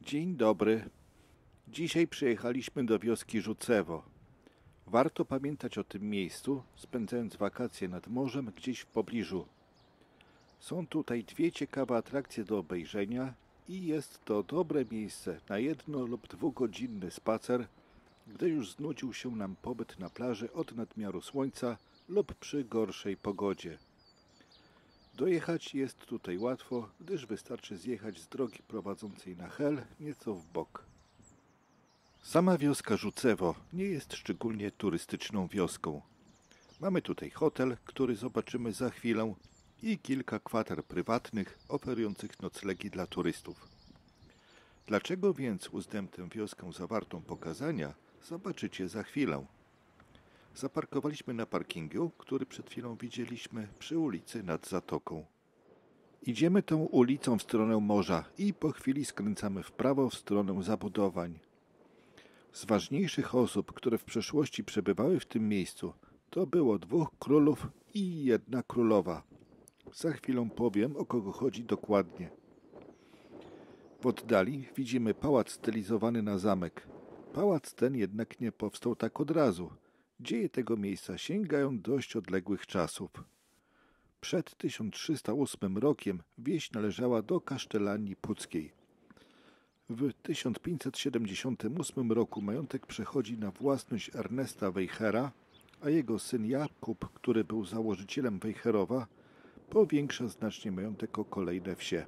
Dzień dobry. Dzisiaj przyjechaliśmy do wioski Rzucewo. Warto pamiętać o tym miejscu, spędzając wakacje nad morzem gdzieś w pobliżu. Są tutaj dwie ciekawe atrakcje do obejrzenia i jest to dobre miejsce na 1- lub 2-godzinny spacer, gdy już znudził się nam pobyt na plaży od nadmiaru słońca lub przy gorszej pogodzie. Dojechać jest tutaj łatwo, gdyż wystarczy zjechać z drogi prowadzącej na Hel nieco w bok. Sama wioska Rzucewo nie jest szczególnie turystyczną wioską. Mamy tutaj hotel, który zobaczymy za chwilę, i kilka kwater prywatnych oferujących noclegi dla turystów. Dlaczego więc uznałem tę wioskę za wartą pokazania, zobaczycie za chwilę. Zaparkowaliśmy na parkingu, który przed chwilą widzieliśmy przy ulicy nad zatoką. Idziemy tą ulicą w stronę morza i po chwili skręcamy w prawo w stronę zabudowań. Z ważniejszych osób, które w przeszłości przebywały w tym miejscu, to było 2 królów i 1 królowa. Za chwilę powiem, o kogo chodzi dokładnie. W oddali widzimy pałac stylizowany na zamek. Pałac ten jednak nie powstał tak od razu. Dzieje tego miejsca sięgają dość odległych czasów. Przed 1308 rokiem wieś należała do kasztelanii puckiej. W 1578 roku majątek przechodzi na własność Ernesta Wejhera, a jego syn Jakub, który był założycielem Wejherowa, powiększa znacznie majątek o kolejne wsie.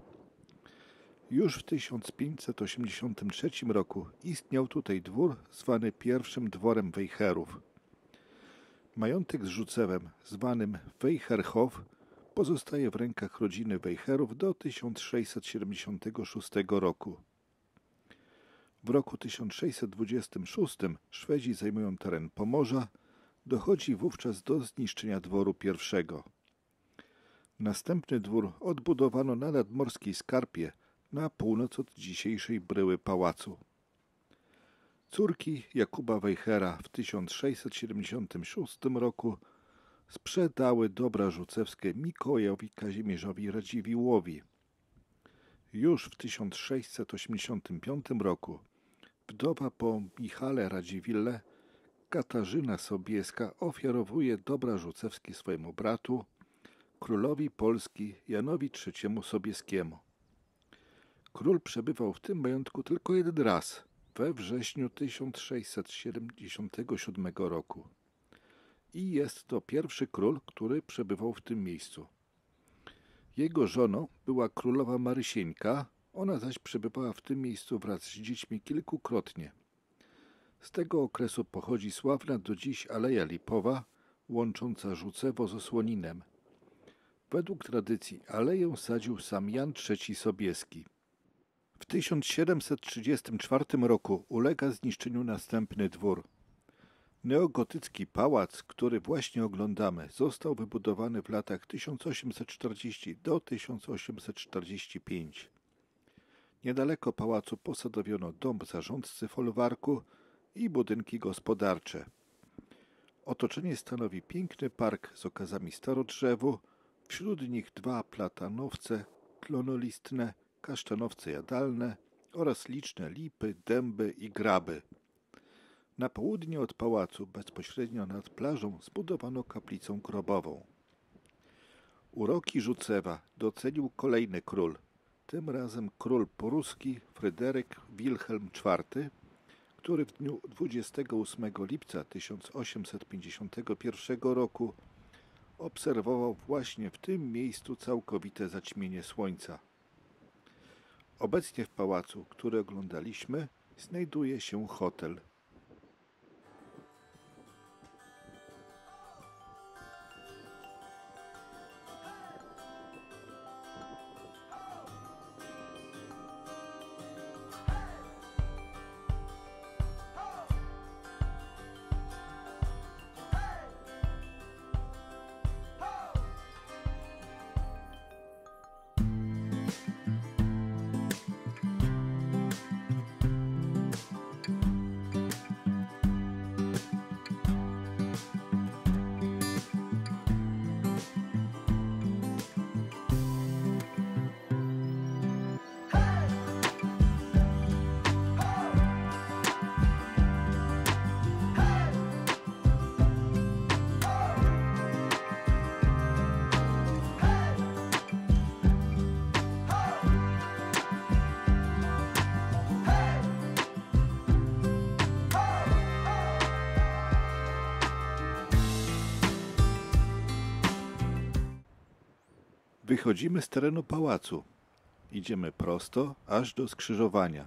Już w 1583 roku istniał tutaj dwór zwany pierwszym dworem Wejherów. Majątek z Rzucewem, zwanym Wejherhof, pozostaje w rękach rodziny Wejherów do 1676 roku. W roku 1626 Szwedzi zajmują teren Pomorza, dochodzi wówczas do zniszczenia dworu pierwszego. Następny dwór odbudowano na nadmorskiej skarpie na północ od dzisiejszej bryły pałacu. Córki Jakuba Wejhera w 1676 roku sprzedały dobra rzucewskie Mikołajowi Kazimierzowi Radziwiłłowi. Już w 1685 roku wdowa po Michale Radziwille, Katarzyna Sobieska, ofiarowuje dobra rzucewskie swojemu bratu, królowi Polski Janowi III Sobieskiemu. Król przebywał w tym majątku tylko 1 raz, we wrześniu 1677 roku. I jest to pierwszy król, który przebywał w tym miejscu. Jego żoną była królowa Marysieńka, ona zaś przebywała w tym miejscu wraz z dziećmi kilkukrotnie. Z tego okresu pochodzi sławna do dziś Aleja Lipowa, łącząca Rzucewo z Osłoninem. Według tradycji aleję sadził sam Jan III Sobieski. W 1734 roku ulega zniszczeniu następny dwór. Neogotycki pałac, który właśnie oglądamy, został wybudowany w latach 1840 do 1845. Niedaleko pałacu posadowiono dom zarządcy folwarku i budynki gospodarcze. Otoczenie stanowi piękny park z okazami starodrzewu, wśród nich 2 platanowce klonolistne, kasztanowce jadalne oraz liczne lipy, dęby i graby. Na południe od pałacu, bezpośrednio nad plażą, zbudowano kaplicę grobową. Uroki Rzucewa docenił kolejny król, tym razem król pruski Fryderyk Wilhelm IV, który w dniu 28 lipca 1851 roku obserwował właśnie w tym miejscu całkowite zaćmienie słońca. Obecnie w pałacu, który oglądaliśmy, znajduje się hotel. Wychodzimy z terenu pałacu. Idziemy prosto, aż do skrzyżowania.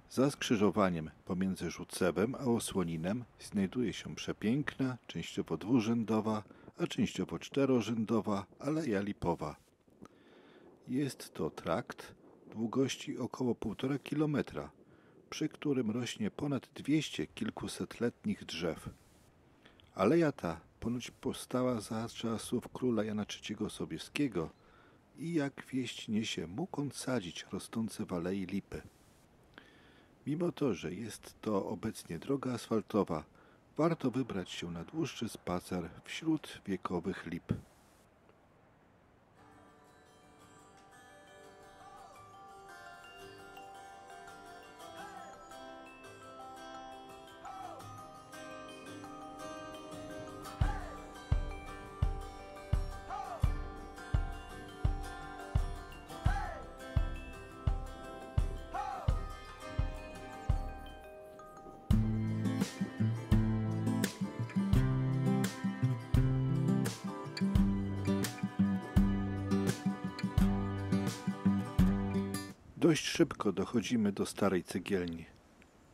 Za skrzyżowaniem pomiędzy Rzucewem a Osłoninem znajduje się przepiękna, częściowo dwurzędowa, a częściowo czterorzędowa Aleja Lipowa. Jest to trakt długości około 1,5 kilometra, przy którym rośnie ponad 200 kilkusetletnich drzew. Aleja ta ponoć powstała za czasów króla Jana III Sobieskiego i jak wieść niesie, mógł on sadzić rosnące w alei lipy. Mimo to, że jest to obecnie droga asfaltowa, warto wybrać się na dłuższy spacer wśród wiekowych lip. Dość szybko dochodzimy do starej cegielni.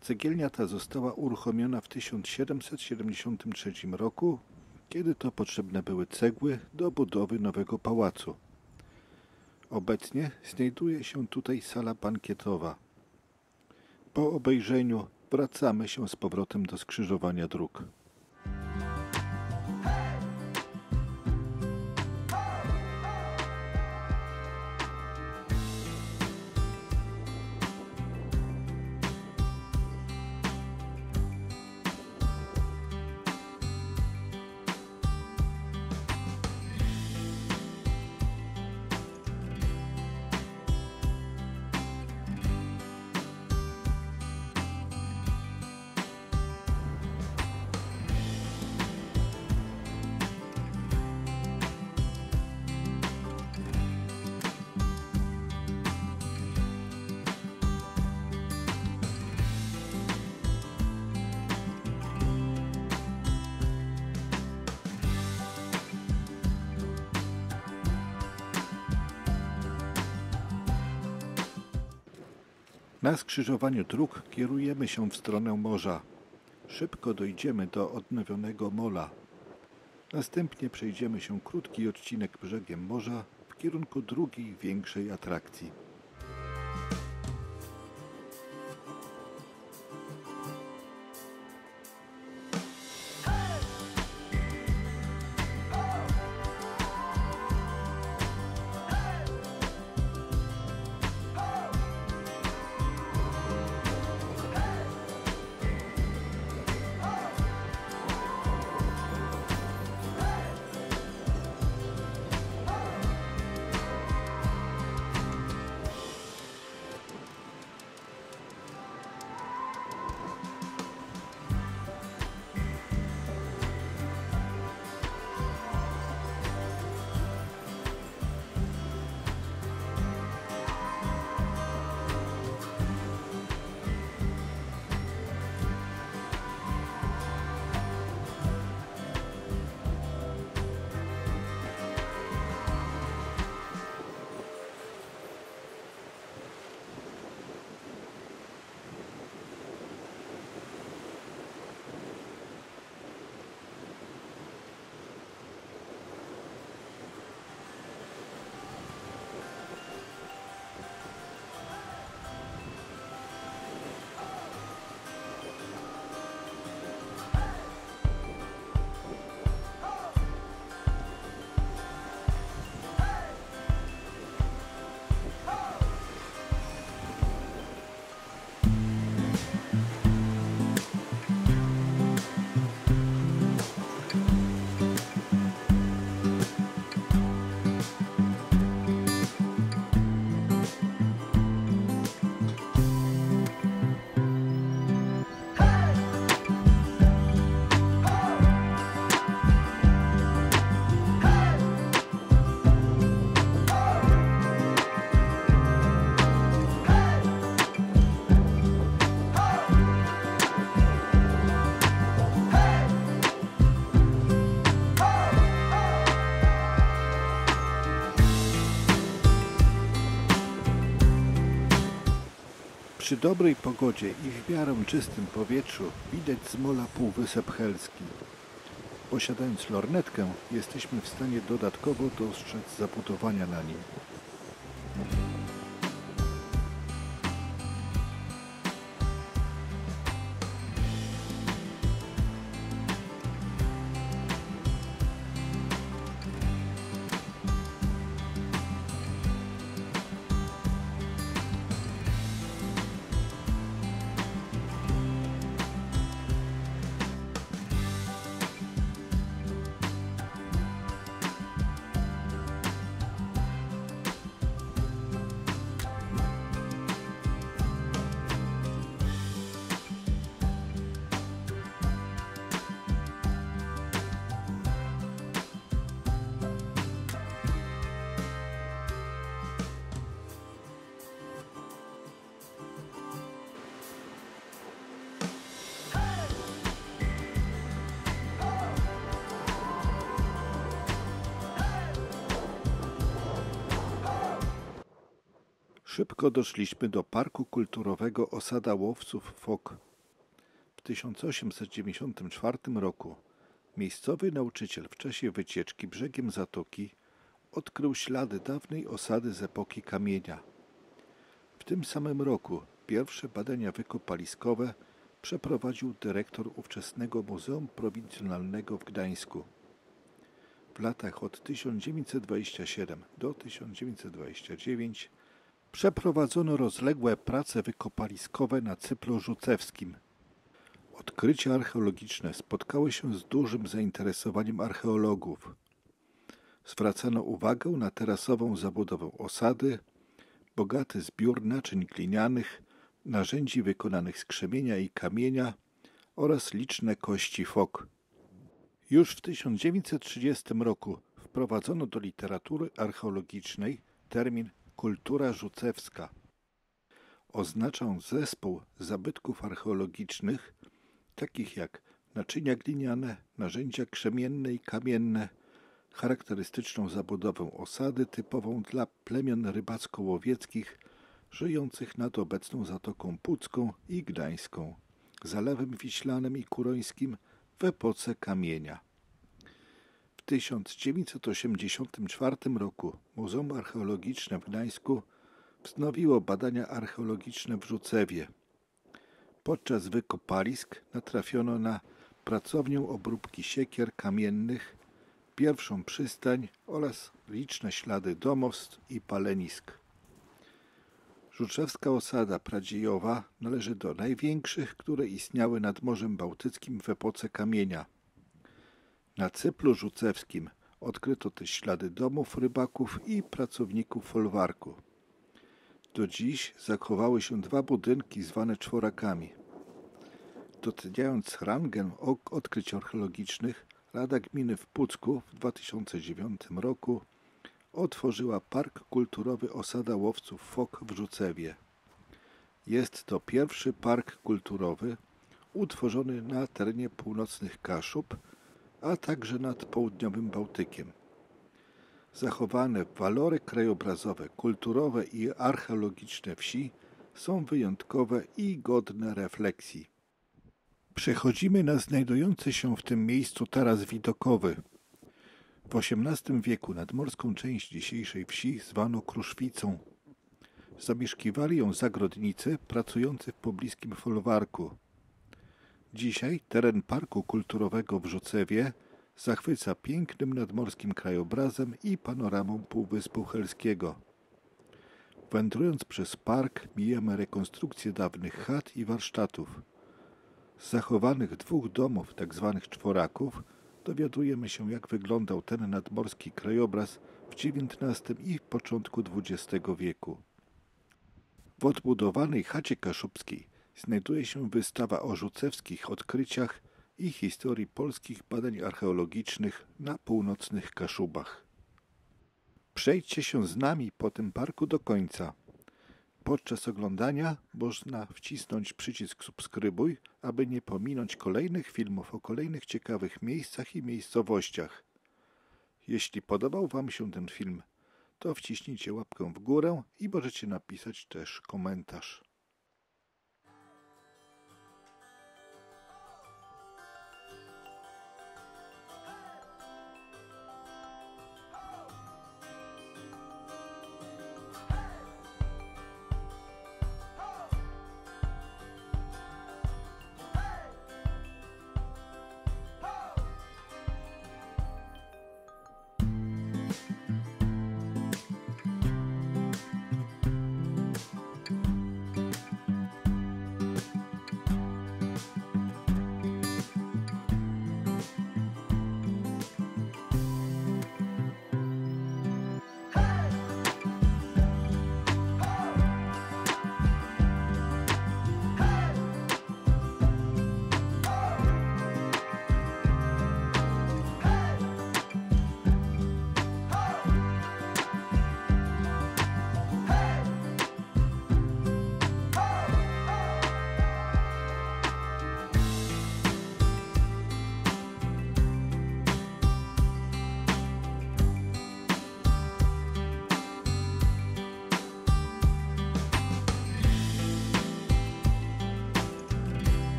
Cegielnia ta została uruchomiona w 1773 roku, kiedy to potrzebne były cegły do budowy nowego pałacu. Obecnie znajduje się tutaj sala bankietowa. Po obejrzeniu wracamy się z powrotem do skrzyżowania dróg. Na skrzyżowaniu dróg kierujemy się w stronę morza. Szybko dojdziemy do odnowionego mola. Następnie przejdziemy się krótki odcinek brzegiem morza w kierunku drugiej, większej atrakcji. Przy dobrej pogodzie i w miarę czystym powietrzu widać z mola Półwysep Helski. Posiadając lornetkę, jesteśmy w stanie dodatkowo dostrzec zabudowania na nim. Szybko doszliśmy do Parku Kulturowego Osada Łowców Fok. W 1894 roku miejscowy nauczyciel w czasie wycieczki brzegiem zatoki odkrył ślady dawnej osady z epoki kamienia. W tym samym roku pierwsze badania wykopaliskowe przeprowadził dyrektor ówczesnego Muzeum Prowincjonalnego w Gdańsku. W latach od 1927 do 1929 przeprowadzono rozległe prace wykopaliskowe na Cyplu Rzucewskim. Odkrycia archeologiczne spotkały się z dużym zainteresowaniem archeologów. Zwracano uwagę na terasową zabudowę osady, bogaty zbiór naczyń glinianych, narzędzi wykonanych z krzemienia i kamienia oraz liczne kości fok. Już w 1930 roku wprowadzono do literatury archeologicznej termin kultura rzucewska. Oznacza on zespół zabytków archeologicznych, takich jak naczynia gliniane, narzędzia krzemienne i kamienne, charakterystyczną zabudowę osady typową dla plemion rybacko-łowieckich żyjących nad obecną Zatoką Pucką i Gdańską, Zalewem Wiślanym i Kurońskim w epoce kamienia. W 1984 roku Muzeum Archeologiczne w Gdańsku wznowiło badania archeologiczne w Rzucewie. Podczas wykopalisk natrafiono na pracownię obróbki siekier kamiennych, pierwszą przystań oraz liczne ślady domostw i palenisk. Rzuczewska osada pradziejowa należy do największych, które istniały nad Morzem Bałtyckim w epoce kamienia. Na Cyplu Rzucewskim odkryto też ślady domów rybaków i pracowników folwarku. Do dziś zachowały się dwa budynki zwane czworakami. Doceniając rangę odkryć archeologicznych, Rada Gminy w Pucku w 2009 roku otworzyła Park Kulturowy Osada Łowców Fok w Rzucewie. Jest to pierwszy park kulturowy utworzony na terenie północnych Kaszub, a także nad południowym Bałtykiem. Zachowane walory krajobrazowe, kulturowe i archeologiczne wsi są wyjątkowe i godne refleksji. Przechodzimy na znajdujący się w tym miejscu taras widokowy. W XVIII wieku nadmorską część dzisiejszej wsi zwano Kruszwicą. Zamieszkiwali ją zagrodnicy pracujący w pobliskim folwarku. Dzisiaj teren Parku Kulturowego w Rzucewie zachwyca pięknym nadmorskim krajobrazem i panoramą Półwyspu Helskiego. Wędrując przez park mijamy rekonstrukcje dawnych chat i warsztatów. Z zachowanych dwóch domów, tzw. czworaków, dowiadujemy się, jak wyglądał ten nadmorski krajobraz w XIX i początku XX wieku. W odbudowanej chacie kaszubskiej znajduje się wystawa o rzucewskich odkryciach i historii polskich badań archeologicznych na północnych Kaszubach. Przejdźcie się z nami po tym parku do końca. Podczas oglądania można wcisnąć przycisk subskrybuj, aby nie pominąć kolejnych filmów o kolejnych ciekawych miejscach i miejscowościach. Jeśli podobał Wam się ten film, to wciśnijcie łapkę w górę i możecie napisać też komentarz.